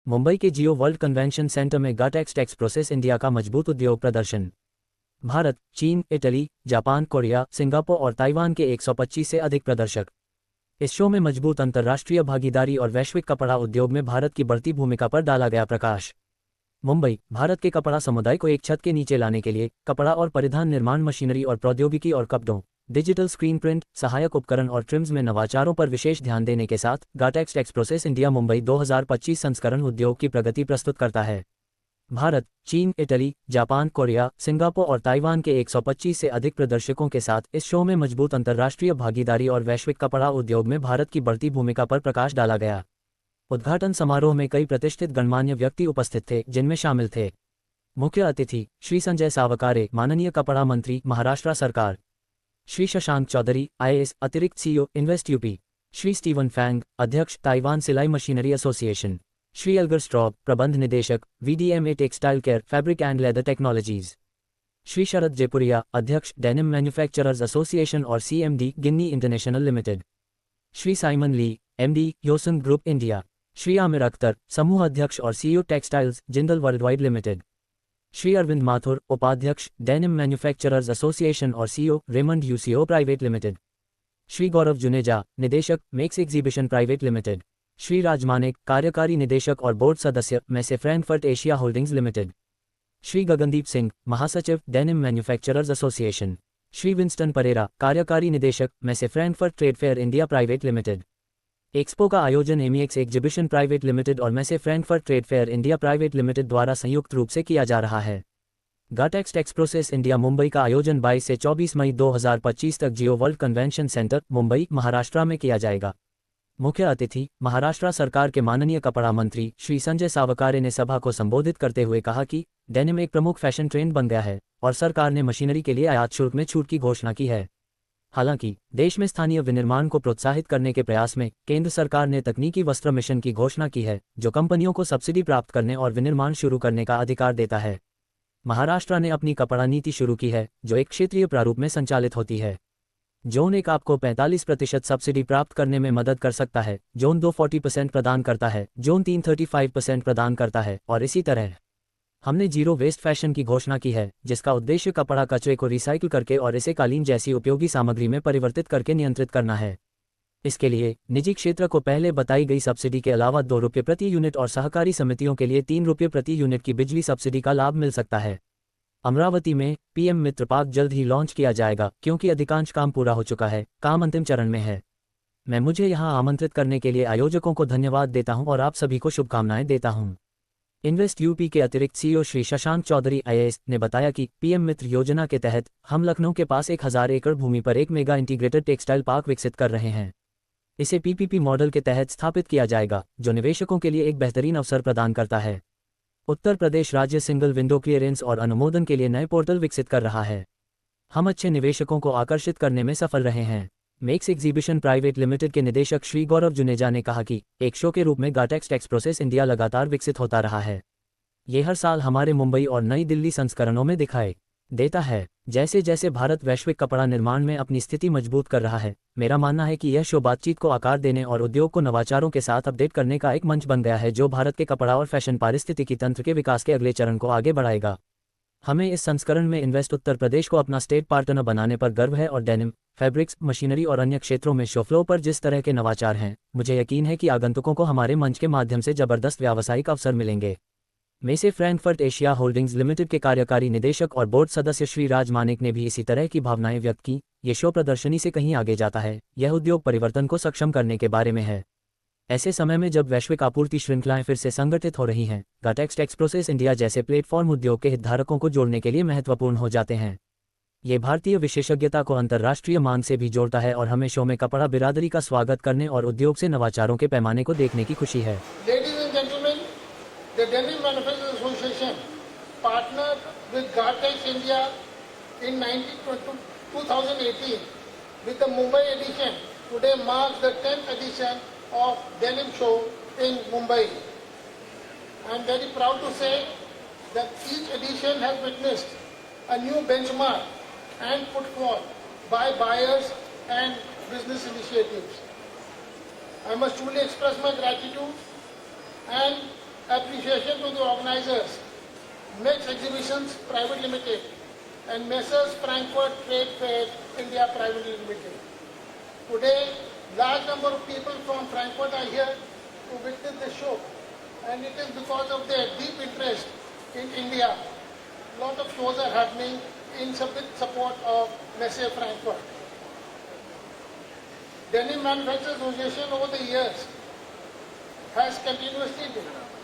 मुंबई के जियो World Convention centre में गाटेक्स takes process India का मजबूत उद्योग प्रदर्शन। भारत, चीन, इटली, जापान, कोरिया, सिंगापुर और ताइवान के 125 से अधिक प्रदर्शक। इस शो में मजबूत अंतर्राष्ट्रीय भागीदारी और वैश्विक कपड़ा उद्योग में भारत की बढ़ती भूमिका पर डाला गया प्रकाश। मुंबई, भारत के कपड़ा समुदाय को एक छत के नीचे लाने के लिए कपड़ा और परिधान निर्माण मशीनरी और प्रौद्योगिकी और कपड़ों, डिजिटल स्क्रीन प्रिंट, सहायक उपकरण और ट्रिम्स में नवाचारों पर विशेष ध्यान देने के साथ गाटेक्स टेक्स प्रोसेस इंडिया मुंबई 2025 संस्करण उद्योग की प्रगति प्रस्तुत करता है। भारत, चीन, इटली, जापान, कोरिया, सिंगापुर और ताइवान के 125 से अधिक प्रदर्शकों के साथ इस शो में मजबूत अंतर्राष्ट्रीय भागीदारी और वैश्विक कपड़ा उद्योग में भारत की बढ़ती भूमिका पर प्रकाश डाला गया। उद्घाटन समारोह में कई प्रतिष्ठित गणमान्य व्यक्ति उपस्थित थे, जिनमें शामिल थे मुख्य अतिथि श्री संजय सावकारे, माननीय कपड़ा मंत्री, महाराष्ट्र सरकार; श्री शशांक चौधरी, आईएएस, अतिरिक्त CEO, Invest UP; Shri Steven Fang, अध्यक्ष, ताइवान सिलाई Machinery Association; Shri Elgar Straub, प्रबंध निदेशक, VDMA Textile Care, Fabric and Leather Technologies; Shri Sharad Jaipuria, अध्यक्ष, डेनिम मैन्युफैक्चरर्स एसोसिएशन और CMD, Ginni International Limited; Shri Simon Lee, MD, Yoson Group India; Shri Aamir Akhtar, समूह अध्यक्ष और CEO, Textiles, Jindal Worldwide Limited; Shri Arvind Mathur, उपाध्यक्ष, डेनिम मैन्युफैक्चरर्स एसोसिएशन और CEO, Raymond UCO Private Limited; Shri Gaurav Juneja, निदेशक, MEX Exhibition Private Limited; Shri Raj Manek, कार्यकारी निदेशक और बोर्ड सदस्य, Messe Frankfurt Asia Holdings Limited; Shri Gagandeep Singh, महासचिव, Denim Manufacturers Association; Shri Winston Pereira, कार्यकारी निदेशक, Messe Frankfurt Trade Fair India Private Limited. Expo का आयोजन एमीएक्स एग्जीबिशन प्राइवेट लिमिटेड और Messe Frankfurt Trade Fair India Private Limited द्वारा संयुक्त रूप से किया जा रहा है। Gartex takes process India Mumbai का आयोजन 22 से 24 मई 2025 तक Jio World Convention Centre, Mumbai, Maharashtra में किया जाएगा। मुख्य अतिथि महाराष्ट्र सरकार के माननीय कपड़ा मंत्री श्री संजय सावकारे ने सभा को संबोधित करते हुए कहा कि डेनिम एक प्रमुख फैशन ट्रेंड बन गया है और सरकार ने मशीनरी के लिए आयात शुल्क में छूट की घोषणा की है। हालांकि देश में स्थानीय विनिर्माण को प्रोत्साहित करने के प्रयास में केंद्र सरकार ने तकनीकी वस्त्र मिशन की घोषणा की है, जो कंपनियों को सब्सिडी प्राप्त करने और विनिर्माण शुरू करने का अधिकार देता है। महाराष्ट्र ने अपनी कपड़ा नीति शुरू की है, जो एक क्षेत्रीय प्रारूप में संचालित होती है। जोन 1 आपको 45% सब्सिडी प्राप्त करने में मदद कर सकता है, जोन 2 40% प्रदान करता है, जोन 3 35% प्रदान करता है और इसी तरह। हमने जीरो वेस्ट फैशन की घोषणा की है, जिसका उद्देश्य कपड़ा कचरे को रिसाइकिल करके और इसे कालीन जैसी उपयोगी सामग्री में परिवर्तित करके नियंत्रित करना है। इसके लिए निजी क्षेत्र को पहले बताई गई सब्सिडी के अलावा 2 रुपये प्रति यूनिट और सहकारी समितियों के लिए 3 रुपये प्रति यूनिट की बिजली सब्सिडी का लाभ मिल सकता है। अमरावती में पीएम मित्र पार्क जल्द ही लॉन्च किया जाएगा, क्योंकि अधिकांश काम पूरा हो चुका है, काम अंतिम चरण में है। मैं मुझे यहां आमंत्रित करने के लिए आयोजकों को धन्यवाद देता हूं और आप सभी को शुभकामनाएं देता हूं। इन्वेस्ट यूपी के अतिरिक्त सीईओ श्री शशांक चौधरी, आईएएस, ने बताया कि पीएम मित्र योजना के तहत हम लखनऊ के पास 1000 एकड़ भूमि पर एक मेगा इंटीग्रेटेड टेक्सटाइल पार्क विकसित कर रहे हैं। इसे पीपीपी मॉडल के तहत स्थापित किया जाएगा, जो निवेशकों के लिए एक बेहतरीन अवसर प्रदान करता है। उत्तर प्रदेश राज्य सिंगल विंडो क्लियरेंस और अनुमोदन के लिए नए पोर्टल विकसित कर रहा है। हम अच्छे निवेशकों को आकर्षित करने में सफल रहे हैं। मेक्स एग्जीबिशन प्राइवेट लिमिटेड के निदेशक श्री गौरव जुनेजा ने कहा कि एक शो के रूप में गाटेक्स टेक्स प्रोसेस इंडिया लगातार विकसित होता रहा है। ये हर साल हमारे मुंबई और नई दिल्ली संस्करणों में दिखाई देता है। जैसे जैसे भारत वैश्विक कपड़ा निर्माण में अपनी स्थिति मजबूत कर रहा है, मेरा मानना है कि यह शो बातचीत को आकार देने और उद्योग को नवाचारों के साथ अपडेट करने का एक मंच बन गया है, जो भारत के कपड़ा और फैशन पारिस्थितिकी तंत्र के विकास के अगले चरण को आगे बढ़ाएगा। हमें इस संस्करण में इन्वेस्ट उत्तर प्रदेश को अपना स्टेट पार्टनर बनाने पर गर्व है और डेनिम, फैब्रिक्स, मशीनरी और अन्य क्षेत्रों में शो फ्लो पर जिस तरह के नवाचार हैं, मुझे यकीन है कि आगंतुकों को हमारे मंच के माध्यम से जबरदस्त व्यावसायिक अवसर मिलेंगे। मैसे फ्रैंकफर्ट एशिया होल्डिंग्स लिमिटेड के कार्यकारी निदेशक और बोर्ड सदस्य श्री राज मानेक ने भी इसी तरह की भावनाएं व्यक्त की। ये शो प्रदर्शनी से कहीं आगे जाता है, यह उद्योग परिवर्तन को सक्षम करने के बारे में है। ऐसे समय में जब वैश्विक आपूर्ति श्रृंखलाएं फिर से संगठित हो रही हैं, गाटेक्स टेक्स प्रोसेस इंडिया जैसे प्लेटफॉर्म उद्योग के हितधारकों को जोड़ने के लिए महत्वपूर्ण हो जाते हैं। ये भारतीय विशेषज्ञता को अंतर्राष्ट्रीय मांग से भी जोड़ता है और हमें शो में कपड़ा बिरादरी का स्वागत करने और उद्योग से नवाचारों के पैमाने को देखने की खुशी है। The Denim Manufacturers Association partnered with Gatex India in 2018 with the Mumbai edition. Today marks the 10th edition of Denim Show in Mumbai. I am very proud to say that each edition has witnessed a new benchmark and footfall by buyers and business initiatives. I must truly express my gratitude and appreciation to the organizers, Mix Exhibitions Private Limited and Messrs Frankfurt Trade Fair India Private Limited. Today, large number of people from Frankfurt are here to witness the show, and it is because of their deep interest in India. A lot of shows are happening in support of Messe Frankfurt. Denim Manufacturers Association over the years has continuously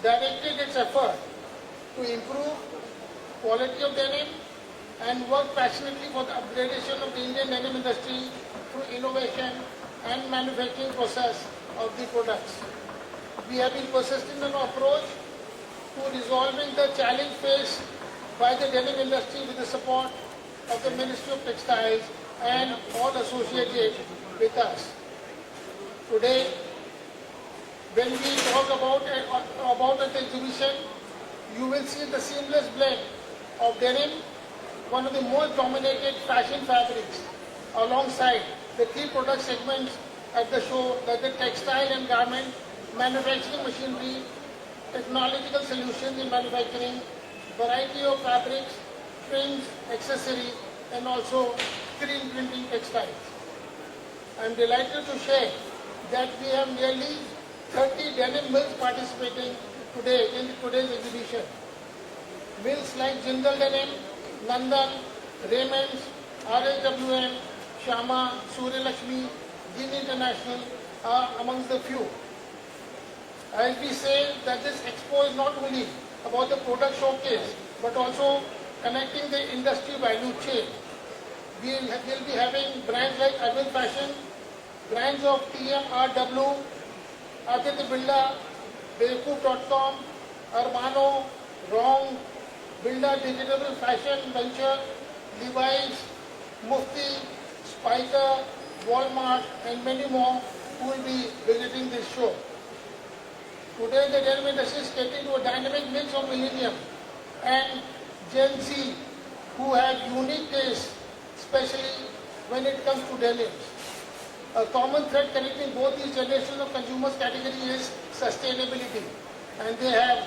directed its effort to improve quality of denim and work passionately for the upgradation of the Indian denim industry through innovation and manufacturing process of the products. We have been persistent in our approach to resolving the challenge faced by the denim industry with the support of the Ministry of Textiles and all associated with us. Today, when we talk about an exhibition, you will see the seamless blend of denim, one of the most dominated fashion fabrics, alongside the key product segments at the show, like the textile and garment, manufacturing machinery, technological solutions in manufacturing, variety of fabrics, trims, accessories, and also screen printing textiles. I am delighted to share that we have nearly 30 denim mills participating today in today's exhibition. Mills like Jindal Denim, Nandan, Raymond's, RSWM, Shama, Surya Lakshmi, Jin International are amongst the few. As we say that this expo is not only about the product showcase, but also connecting the industry value chain. We will be having brands like Arvind Fashion, brands of TMRW, Aditya Birla, Bewakoof.com, Armano, Wrong, Birla Digital Fashion Venture, Levi's, Mufti, Spiker, Walmart, and many more who will be visiting this show. Today, the denim industry is getting to a dynamic mix of millennium and Gen Z who have unique tastes, especially when it comes to denims. A common thread connecting both these generations of consumers category is sustainability, and they have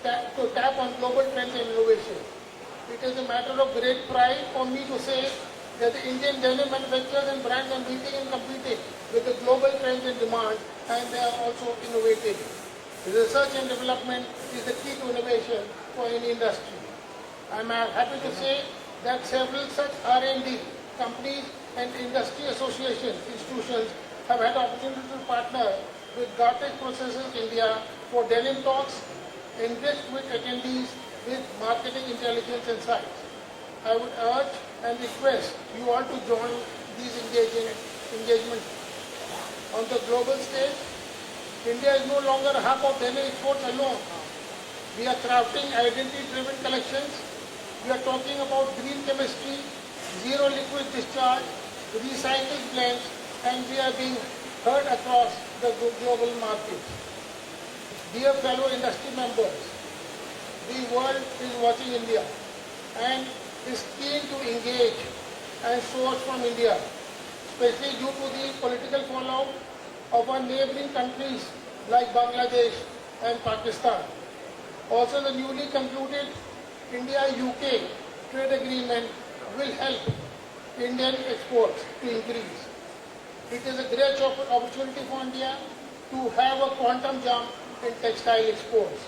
to tap on global trends and innovation. It is a matter of great pride for me to say that the Indian denim manufacturers and brands are meeting and competing with the global trends and demand, and they are also innovative. Research and development is the key to innovation for any industry. I am happy to say that several such R&D companies and industry associations, institutions have had opportunity to partner with Gartex Processes India for denim talks, enriched with attendees with marketing intelligence and insights. I would urge and request you all to join these engagements. On the global stage, India is no longer a hub of denim exports alone. We are crafting identity-driven collections. We are talking about green chemistry, zero liquid discharge, recycled blends, and we are being heard across the global markets. Dear fellow industry members, the world is watching India and is keen to engage and source from India, especially due to the political fallout of our neighboring countries like Bangladesh and Pakistan. Also, the newly concluded India-UK trade agreement will help Indian exports to increase. It is a great opportunity for India to have a quantum jump in textile exports.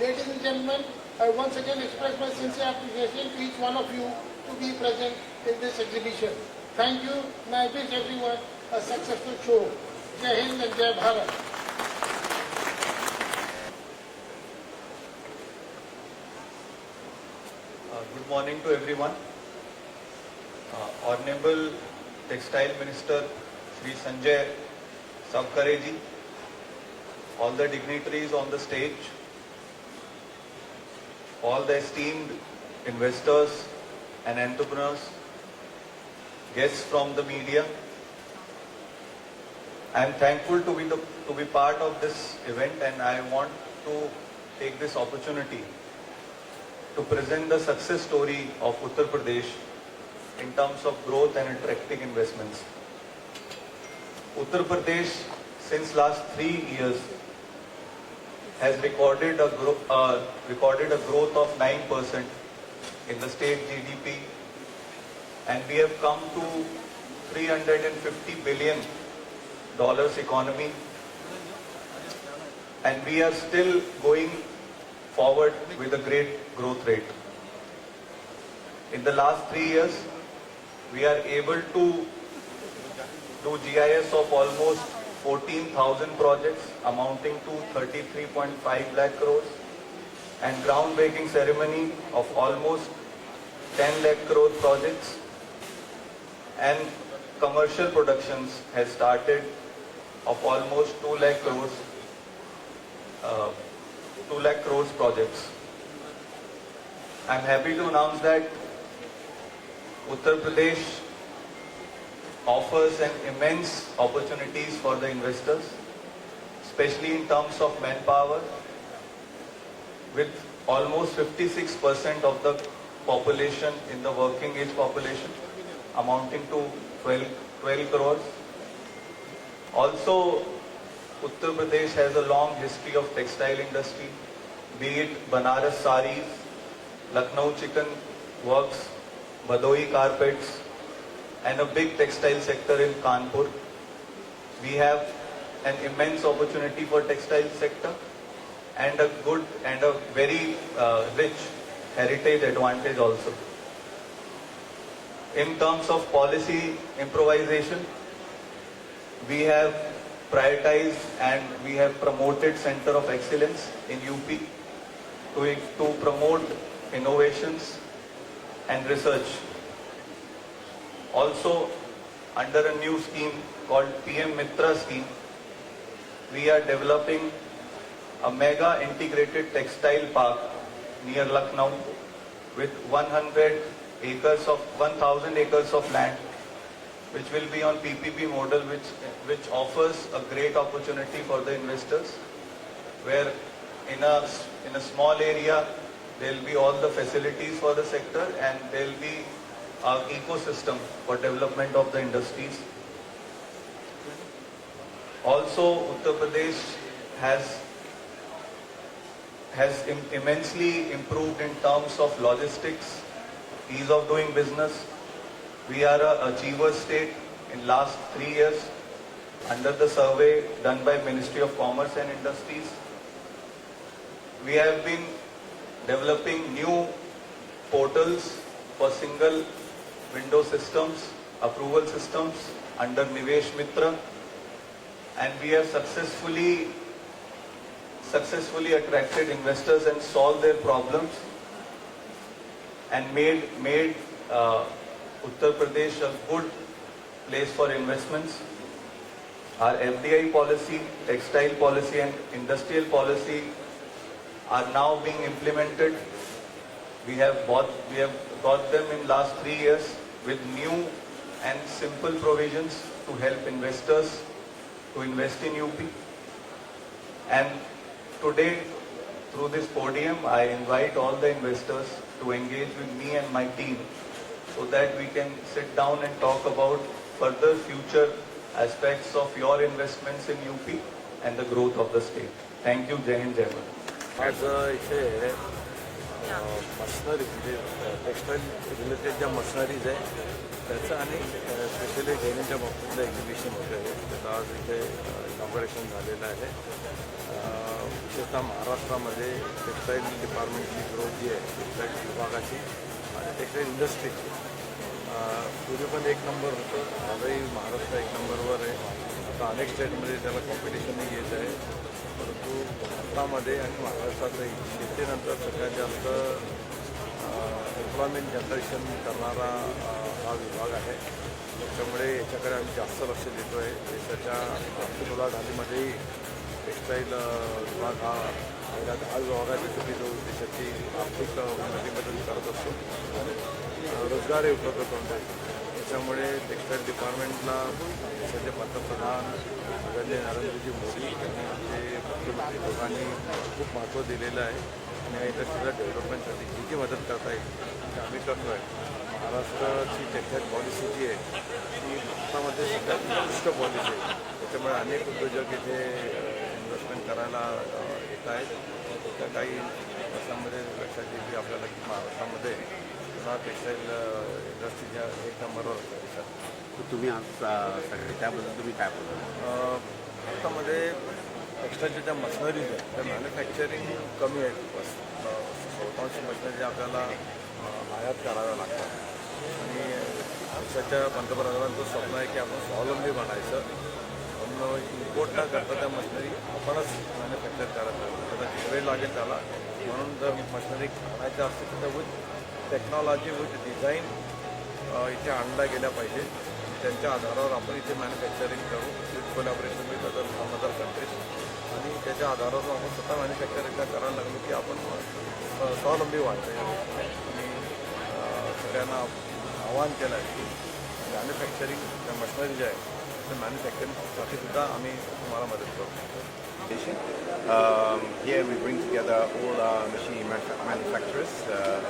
Ladies and gentlemen, I once again express my sincere appreciation to each one of you to be present in this exhibition. Thank you, and I wish everyone a successful show. Jai Hind and Jai Bharat. Good morning to everyone. Honorable Textile Minister Shri Sanjay Savkareji, all the dignitaries on the stage, all the esteemed investors and entrepreneurs, guests from the media. I am thankful to be part of this event, and I want to take this opportunity to present the success story of Uttar Pradesh in terms of growth and attracting investments. Uttar Pradesh, since last 3 years, has recorded a growth of 9% in the state GDP, and we have come to $350 billion economy, and we are still going forward with a great growth rate. In the last 3 years, we are able to do GIS of almost 14,000 projects amounting to 33.5 lakh crores and groundbreaking ceremony of almost 10 lakh crore projects, and commercial productions has started of almost 2 lakh crores projects. I am happy to announce that Uttar Pradesh offers an immense opportunities for the investors, especially in terms of manpower, with almost 56% of the population in the working age population, amounting to 12 crores. Also, Uttar Pradesh has a long history of textile industry, be it Banaras sarees, Lucknow chicken works, Bhadoi carpets, and a big textile sector in Kanpur. We have an immense opportunity for textile sector and a good and a very rich heritage advantage also. In terms of policy improvisation, we have prioritized and we have promoted Center of Excellence in UP to promote innovations and research. Also, under a new scheme called PM Mitra scheme, we are developing a mega integrated textile park near Lucknow with 1,000 acres of land, which will be on PPP model, which offers a great opportunity for the investors, where in a small area there will be all the facilities for the sector, and there will be an ecosystem for development of the industries. Also, Uttar Pradesh has immensely improved in terms of logistics, ease of doing business. We are a achiever state in last 3 years under the survey done by Ministry of Commerce and Industries. We have been developing new portals for single window systems, approval systems under Nivesh Mitra, and we have successfully attracted investors and solved their problems and made Uttar Pradesh a good place for investments. Our FDI policy, textile policy and industrial policy are now being implemented. We have got them in last 3 years with new and simple provisions to help investors to invest in UP. And today, through this podium, I invite all the investors to engage with me and my team so that we can sit down and talk about further future aspects of your investments in UP and the growth of the state. Thank you. Jai Hind, Jai Bharat. आज इथे machinery म्हणजे textile related ज्या machineries आहे त्याचं आणि specially डेनिमच्या बाबतीतलं exhibition होतं आहे त्याचं आज इथे इनॉग्रेशन झालेलं आहे. विशेषतः महाराष्ट्रामध्ये टेक्स्टाईल डिपार्टमेंटची ग्रोथ जी आहे टेक्स्टाईल विभागाची आणि टेक्स्टाईल इंडस्ट्रीची पूर्वी पण 1 नंबर होतं, आजही महाराष्ट्र 1 नंबरवर आहे. आता अनेक स्टेटमध्ये त्याला कॉम्पिटिशनही येत आहे, परंतु भारतामध्ये आणि महाराष्ट्रातही शेतीनंतर सगळ्यात जास्त एम्प्लॉयमेंट जनरेशन करणारा हा विभाग आहे. त्याच्यामुळे याच्याकडे आम्ही जास्त लक्ष देतो आहे. देशाच्या आर्थिक उलाढालीमध्येही टेक्स्टाईल विभाग हा 10 विभागाची तुम्ही जो देशाची आर्थिक उन्नतीबद्दल करत असतो, रोजगारही उपलब्ध करून देतो. त्याच्यामुळे टेक्स्टाईल डिपार्टमेंटला देशाचे पंतप्रधान आदरणीय नरेंद्रजी मोदी यांनी आमचे मुख्यमंत्री लोकांनी खूप महत्त्व दिलेलं आहे आणि या इंडस्ट्रीला डेव्हलपमेंटसाठी जी जी मदत करता येईल ते आम्ही करतो आहे. महाराष्ट्राची टेक्स्टाईल पॉलिसी जी आहे ती भारतामध्ये सगळ्यात उत्कृष्ट पॉलिसी आहे. त्याच्यामुळे अनेक उद्योजक इथे इन्व्हेस्टमेंट करायला येत आहेत त्या काही वर्षांमध्ये लक्षात येईल की आपल्याला की महाराष्ट्रामध्ये पुन्हा टेक्स्टाईल इंडस्ट्रीच्या एक नंबरवर असतात. तर तुम्ही आज सगळे त्याबद्दल तुम्ही काय बोलता? भारतामध्ये टेक्स्टाईलच्या ज्या मशिनरीज आहेत त्या मॅन्युफॅक्चरिंग कमी आहेत. बहुतांश मशिनरी आपल्याला आयात कराव्या लागतात आणि देशाच्या पंतप्रधानांचं स्वप्न आहे की आपण स्वावलंबी बनायचं, म्हणून इम्पोर्ट न करता त्या मशिनरी आपणच मॅन्युफॅक्चर करायला लागतो. त्याचा वेळ लागेल त्याला, म्हणून जर मशिनरी आणायच्या असतील तर विथ टेक्नॉलॉजी विथ डिझाईन इथे आणल्या गेल्या पाहिजे. त्यांच्या आधारावर आपण इथे मॅन्युफॅक्चरिंग करू with collaboration with other countries आणि त्याच्या आधारावर आपण स्वतः मॅन्युफॅक्चरिंग करायला लागलो की आपण स्वावलंबी व्हायचं. आणि सगळ्यांना आवाहन केलं आहे की मॅन्युफॅक्चरिंग ज्या मशिनरी ज्या आहेत त्या मॅन्युफॅक्चरिंगसाठी सुद्धा आम्ही तुम्हाला मदत करू. Here we bring together all our machine manufacturers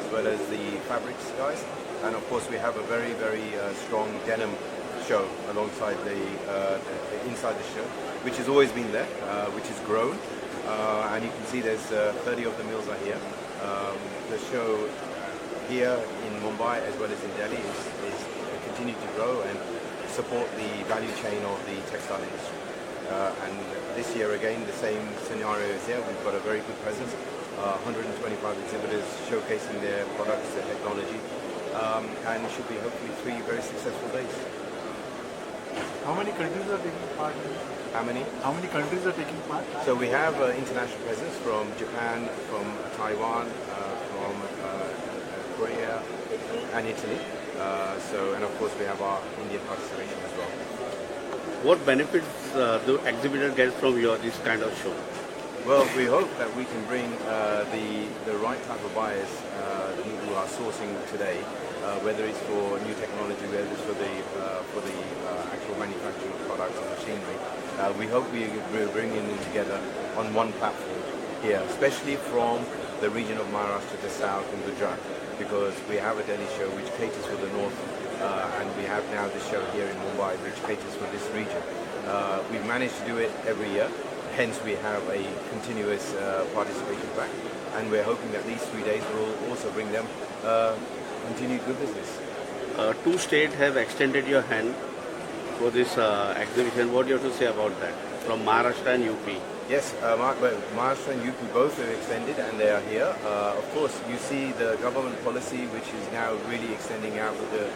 as well as the fabrics guys, and of course we have a very strong denim show alongside the inside the show, which has always been there, which has grown, and you can see there's 30 of the mills are here. The show here in Mumbai as well as in Delhi is continue to grow and support the value chain of the textile industry. And this year again the same scenario is here. We've got a very good presence, 125 exhibitors showcasing their products, their technology, and it should be hopefully 3 very successful days. How many countries are taking part? How many? How many countries are taking part? So we have international presence from Japan, from Taiwan, from Korea and Italy. And of course we have our Indian participation as well. What benefits do exhibitors get from this kind of show? Well, we hope that we can bring the right type of buyers who are sourcing today, whether it's for new technology, whether it's for the actual manufacturing of products and machinery. We hope we're bringing them together on one platform here, especially from the region of Maharashtra, the south and Gujarat, because we have a Delhi show which caters for the north, and we have now this show here in Mumbai which caters for this region. We've managed to do it every year, hence we have a continuous participation back, and we're hoping that these 3 days will also bring them continued good business. 2 states have extended your hand for this exhibition. What do you have to say about that from Maharashtra and UP? Yes, Maharashtra and UP both have extended and they are here. Of course, you see the government policy which is now really extending out with the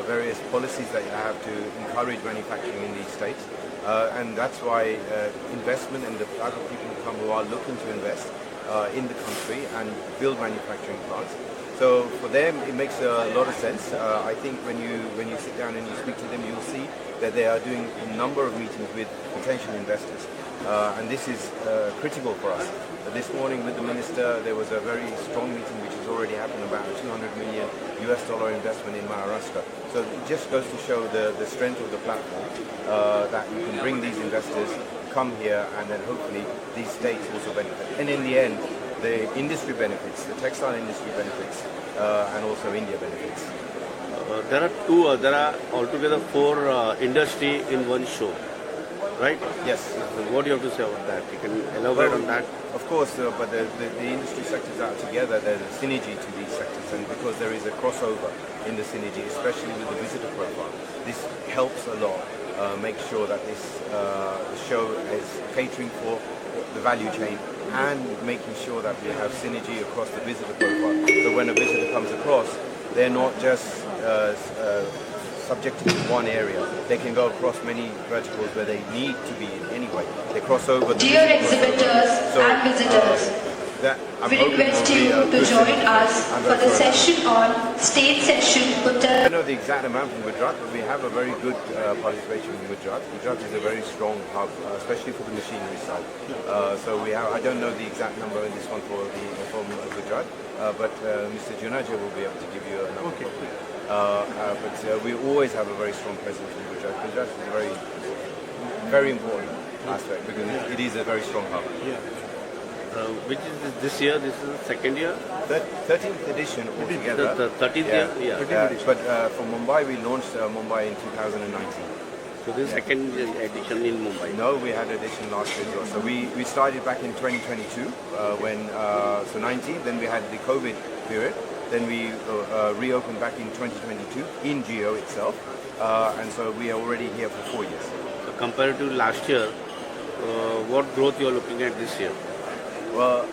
various policies that you have to encourage manufacturing in these states. And that's why investment and the type of people who come who are looking to invest in the country and build manufacturing plants. So for them it makes a lot of sense. I think when you sit down and you speak to them, you'll see that they are doing a number of meetings with potential investors. And this is critical for us. This morning with the minister there was a very strong meeting which has already happened about $200 million investment in Maharashtra. So it just goes to show the strength of the platform, that you can bring these investors, come here, and then hopefully these states also benefit. And in the end the industry benefits, the textile industry benefits, and also India benefits. There are altogether 4 industry in one show, right? Yes. What do you have to say about that? You can elaborate on that. Of course, but the industry sectors are together. There's a synergy to these sectors, and because there is a crossover in the synergy, especially with the visitor profile, this helps a lot. Make sure that this show is catering for the value chain and making sure that we have synergy across the visitor profile. So when a visitor comes across, they're not just subjected to one area. They can go across many verticals where they need to be in anyway. They cross over. Dear exhibitors and visitors, we request you to join us for the session on State Session Uttar. I don't know the exact amount from Gujarat, but we have a very good participation in Gujarat. Gujarat is a very strong hub, especially for the machinery side. So we have. I don't know the exact number in this one from Gujarat, but Mr. Junaja will be able to give you a number. Okay. But we always have a very strong presence in Gujarat. Gujarat is a very important aspect because it is a very strong hub. Yeah. Which is this year? This is the second year? 13th edition altogether. The 13th year? Yeah. But from Mumbai, we launched Mumbai in 2019. So this is second edition in Mumbai. No, we had edition last year as well. So we started back in 2022 so 19. Then we had the COVID period. Then we reopened back in 2022 in Geo itself. And so we are already here for 4 years. So compared to last year, what growth you are looking at this year? Well,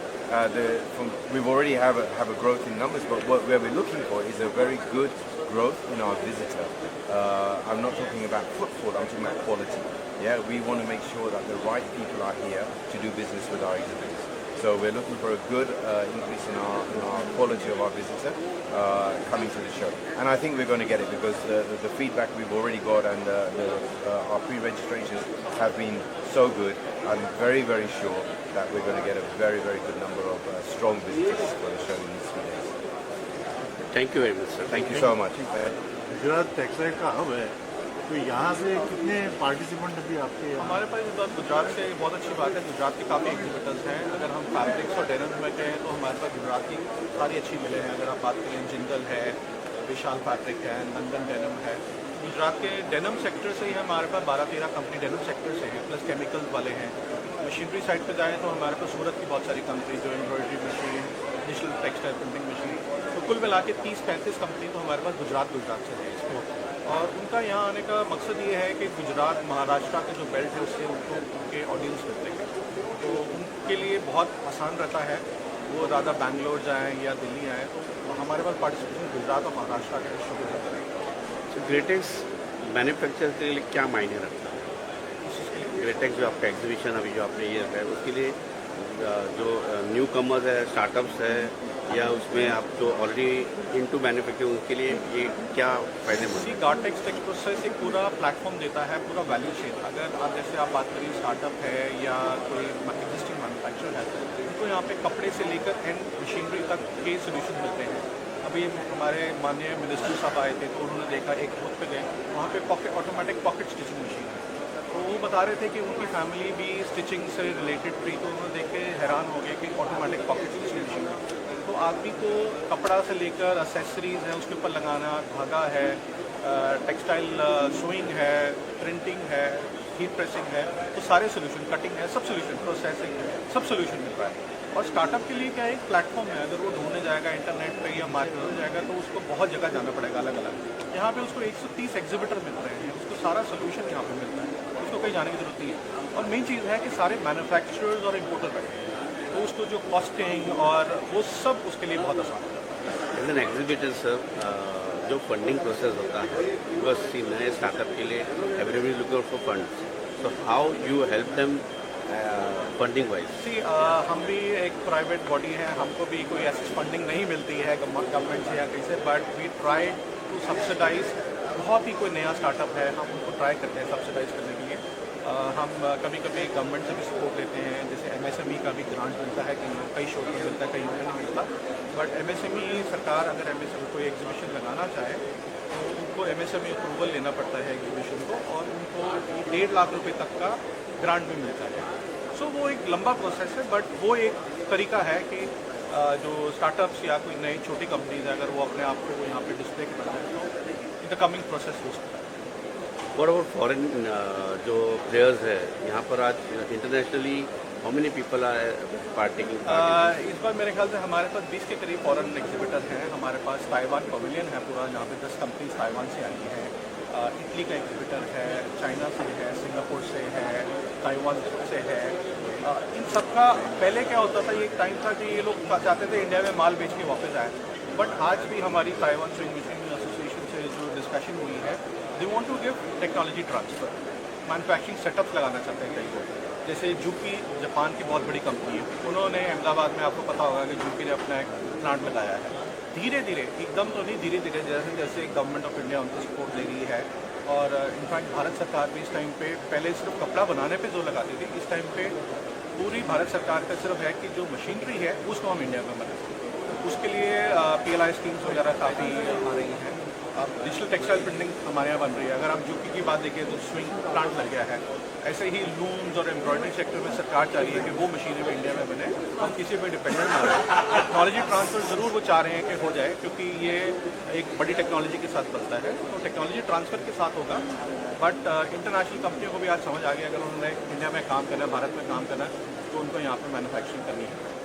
we've already have a growth in numbers, but what we're looking for is a very good growth in our visitor. I'm not talking about footfall, I'm talking about quality. Yeah, we want to make sure that the right people are here to do business with our exhibitors. So we're looking for a good increase in our quality of our visitor coming to the show. And I think we're going to get it because the feedback we've already got and our pre-registrations have been so good. I'm very, very sure that we're going to get a very, very good number of strong visitors for the show in these 3 days. Thank you very much, sir. Thank you so much. Gujarat textile का hub है, तो यहाँ से कितने participant अभी आपके? हमारे पास इस बार गुजरात से बहुत अच्छी बात है, गुजरात के काफ़ी एग्जीबिटर्स हैं। अगर हम फैब्रिक्स और डेनिम में कहें तो हमारे पास गुजरात की सारी अच्छी मिले हैं। अगर आप बात करें जिंदल है, विशाल फैब्रिक है, नंदन डेनिम है। गुजरात के डेनिम सेक्टर से ही हमारे पास 12-13 कंपनी डेनिम सेक्टर से हैं, प्लस केमिकल्स वाले हैं। मशीनरी साइड पर जाएँ तो हमारे पास सूरत की बहुत सारी कंपनी जो embroidery machine, digital textile printing machine, तो कुल मिला के 30-35 कंपनी तो हमारे पास गुजरात से है इसको। और उनका यहाँ आने का मकसद ये है कि गुजरात महाराष्ट्र के जो बेल्ट है उससे उनको उनके ऑडियंस मिलते हैं, तो उनके लिए बहुत आसान रहता है वो ज़्यादा बैंगलोर जाएँ या दिल्ली आएँ, तो हमारे पास पार्टिसिपेशन गुजरात और महाराष्ट्र के शो को ज़्यादा रहेगा। तो ग्रेटेक्स मैन्युफैक्चर के लिए क्या मायने रखता है? ग्रेटेक्स जो आपका एग्जीबिशन अभी जो आपने ये रखा है उसके लिए जो न्यू कमर्स है, स्टार्टअप्स है या उसमें आप जो ऑलरेडी इनटू मैन्युफैक्चरिंग उनके लिए ये क्या फायदेमंद है? गार्टेक्स टेक्स प्रोसेस एक पूरा प्लेटफॉर्म देता है, पूरा वैल्यू चेन। अगर आप जैसे आप बात करिए स्टार्टअप है या कोई एग्जिस्टिंग मैन्युफैक्चर है, उनको यहाँ पे कपड़े से लेकर एंड मशीनरी तक के सोल्यूशन मिलते हैं। अभी हमारे माननीय मिनिस्टर साहब आए थे तो उन्होंने देखा एक बूथ पे गए, वहाँ पे ऑटोमेटिक पॉकेट स्टिचिंग मशीन है, तो वो बता रहे थे कि उनकी फैमिली भी स्टिचिंग से रिलेटेड थी, तो उन्होंने देख के हैरान हो गए कि ऑटोमेटिक पॉकेट स्टिचिंग मशीन है। तो आदमी को कपड़ा से लेकर एसेसरीज़ है उसके ऊपर लगाना, धागा है, टेक्सटाइल सुइंग है, प्रिंटिंग है, हीट प्रेसिंग है, तो सारे सोल्यूशन, कटिंग है, सब सोल्यूशन, प्रोसेसिंग है, सब सोल्यूशन मिल रहा है। और स्टार्टअप के लिए क्या है, एक प्लेटफॉर्म है, अगर वो ढूंढने जाएगा इंटरनेट पे या मार्केट में जाएगा तो उसको बहुत जगह जाना पड़ेगा अलग अलग। यहाँ पे उसको 130 एग्जिबिटर मिल रहे हैं, उसको सारा सोल्यूशन यहाँ पे मिलता है, उसको कहीं जाने की जरूरत नहीं है। और मेन चीज़ है कि सारे मैन्युफैक्चरर्स और इम्पोर्टर बैठे हैं, तो उसको जो कॉस्टिंग और वो सब उसके लिए बहुत आसान है। एज एन एग्जीबिटर सर, जो फंडिंग प्रोसेस होता है बस नए स्टार्टअप के लिए everybody looking for funds, so how you help them funding wise? हम भी एक प्राइवेट बॉडी है, हमको भी कोई ऐसी फंडिंग नहीं मिलती है गवर्नमेंट से या कहीं से, but we try to subsidise. बहुत ही कोई नया स्टार्टअप है, हम उनको ट्राई करते हैं सब्सिडाइज करने के लिए। हम कभी कभी गवर्नमेंट से भी सपोर्ट लेते हैं, जैसे MSME का भी ग्रांट मिलता है, कई शो में मिलता है, कहीं में नहीं मिलता। बट MSME सरकार अगर MSME कोई एग्जीबिशन लगाना चाहे तो उनको MSME अप्रूवल लेना पड़ता है एग्जीबिशन को, और उनको 1.5 लाख रुपये तक का ग्रांट भी मिलता है। सो वो एक लंबा प्रोसेस है, बट वो एक तरीका है कि जो स्टार्टअप्स या कोई नई छोटी कंपनीज है अगर वो अपने आप को यहाँ पे डिस्प्ले करना है तो इन द कमिंग प्रोसेस हो सकता है। व्हाट अबाउट फॉरेन जो प्लेयर्स है यहाँ पर आज internationally how many people are participating? इस बार मेरे ख्याल से हमारे पास 20 के करीब फॉरेन एग्जिबिटर हैं। हमारे पास ताइवान पवेलियन है पूरा, जहाँ पे 10 कंपनीज ताइवान से आई हैं। इटली का एग्जिबिटर है, चाइना से है, सिंगापुर से है, ताइवान से है। इन सब का पहले क्या होता था, ये एक टाइम था कि ये लोग चाहते थे इंडिया में माल बेच के वापस आए, बट आज भी हमारी ताइवान स्विंग मशीन एसोसिएशन से जो डिस्कशन हुई है, they want to give technology transfer, manufacturing setups लगाना चाहते हैं कई लोग। जैसे जूपी जापान की बहुत बड़ी कंपनी है, उन्होंने अहमदाबाद में, आपको पता होगा कि जूपी ने अपना एक प्लांट लगाया है। धीरे धीरे, एकदम तो नहीं, धीरे धीरे जैसे जैसे गवर्नमेंट ऑफ इंडिया उनको सपोर्ट दे रही है, और इनफैक्ट भारत सरकार भी इस टाइम पे, पहले सिर्फ कपड़ा बनाने पे जोर लगाती थी, इस टाइम पे पूरी भारत सरकार का सिर्फ है कि जो मशीनरी है उसको हम इंडिया में बनाएं। उसके लिए PLI स्कीम्स वगैरह काफ़ी आ रही हैं, डिजिटल टेक्सटाइल प्रिंटिंग हमारे यहाँ बन रही है। अगर आप यूपी की बात देखें तो स्विंग प्लांट लग गया है। ऐसे ही लूम्स और एम्ब्रॉयडरी सेक्टर में सरकार चाह रही है कि वो मशीनें भी इंडिया में बने, हम किसी पे डिपेंडेंट ना रहे। टेक्नोलॉजी ट्रांसफ़र ज़रूर वो चाह रहे हैं कि हो जाए, क्योंकि ये एक बड़ी टेक्नोलॉजी के साथ बनता है, तो टेक्नोलॉजी ट्रांसफ़र के साथ होगा। बट इंटरनेशनल कंपनियों को भी आज समझ आ गया अगर उन्होंने इंडिया में काम करना है, भारत में काम करना है, तो उनको यहाँ पर मैन्युफैक्चरिंग करनी है।